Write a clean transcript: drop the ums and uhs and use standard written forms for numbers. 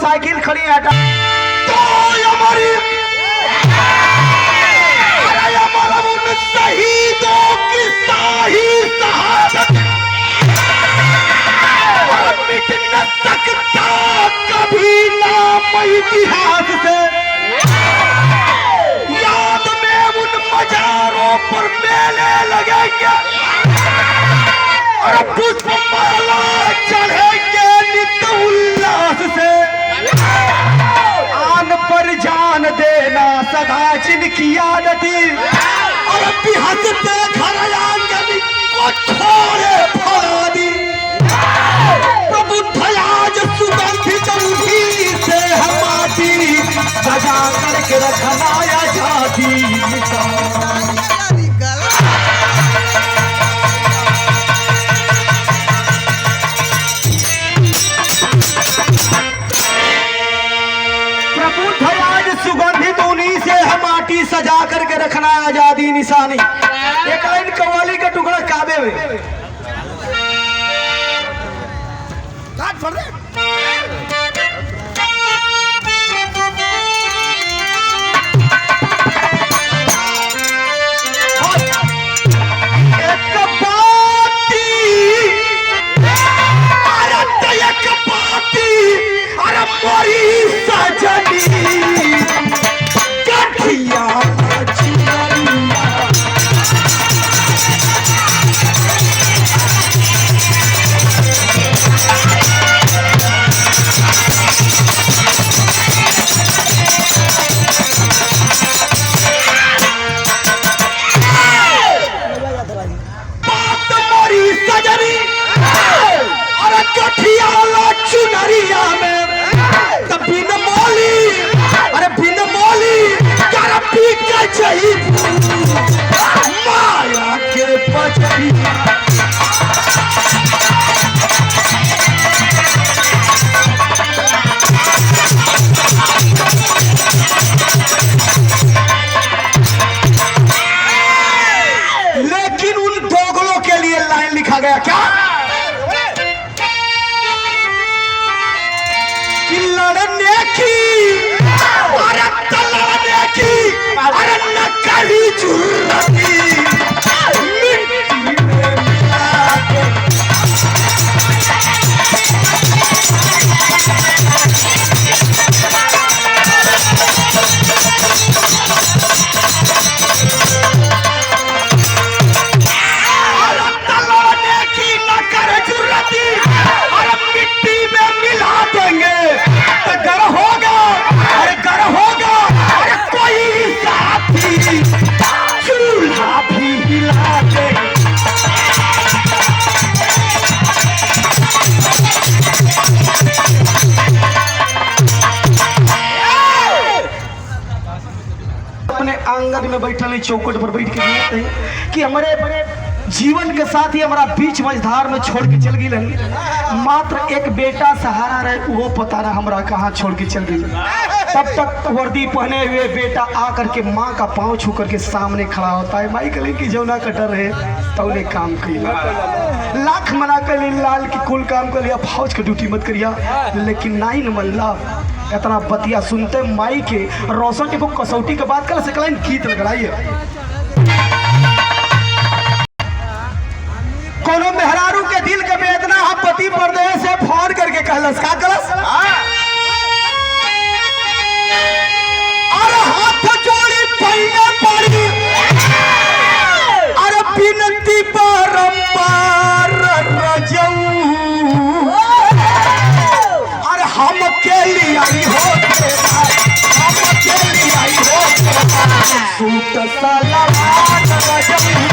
Motorcycle खड़ी है हटा तो हमारी उन शहीदों की शाही शहादत मिट न सकता कभी नाम इतिहास से। याद में उन मजारों पर मेले लगेंगे और पुष्पमाला चढ़ेंगे नित उल्लास से। आन पर जान देना सदा जिनकी आदती और भी हंसते घर आंगन को छोड़े फरादी। प्रभु धयाज सुगंधित उठी से हमारी सजा करके रखना आजादी। प्रभु ध्वज सुगंधित उन्हीं से हम माटी सजा करके रखना आजादी निशानी। एक लाइन कव्वाली का टुकड़ा काबे में चुनरिया में बिन मोली, अरे बिन मोली करपी के चाहिए माया के पचरिया। लेकिन उन दोगलों के लिए लाइन लिखा गया क्या? लड़ने की अरे तलवाने की अरे न कहीं जरूरत मिट्टी में मिला के। अरे तलवाने की न करे जरूरत अरे मिट्टी में मिला देंगे। घर होगा, अरे घर होगा, अरे कोई साथी चूल्हा भी हिला दे। अपने आंगन में बैठल चौकट पर बैठ के कि हमारे बड़े जीवन के साथ ही हमारा बीच मझधार में छोड़ के चल गई। मात्र एक बेटा सहारा रहे, वो पता ना हमरा कहाँ छोड़ के चल गई। तब तक वर्दी पहने हुए बेटा आकर के माँ का पाँव छू करके सामने खड़ा होता है। माई कले की जौना कटर रहे तो उन्हें काम किया, लाख मना कर लाल की कुल काम कर लिया, फौज की ड्यूटी मत करिया। लेकिन नाई न मल्ला इतना बतिया सुनते माई के रोशन के कसौटी के बात कर सकला गीत लगड़ाइए। कोनो मेहरारू के दिल के वेदना हम पति परदेश से फोन करके कहलस का कलस अरे हाथ जोड़ी पहिया पड़ी अरे बिनती बारंबार रजऊ अरे हम के लिए आई हो हम के लिए आई हो सूट सलवार रजऊ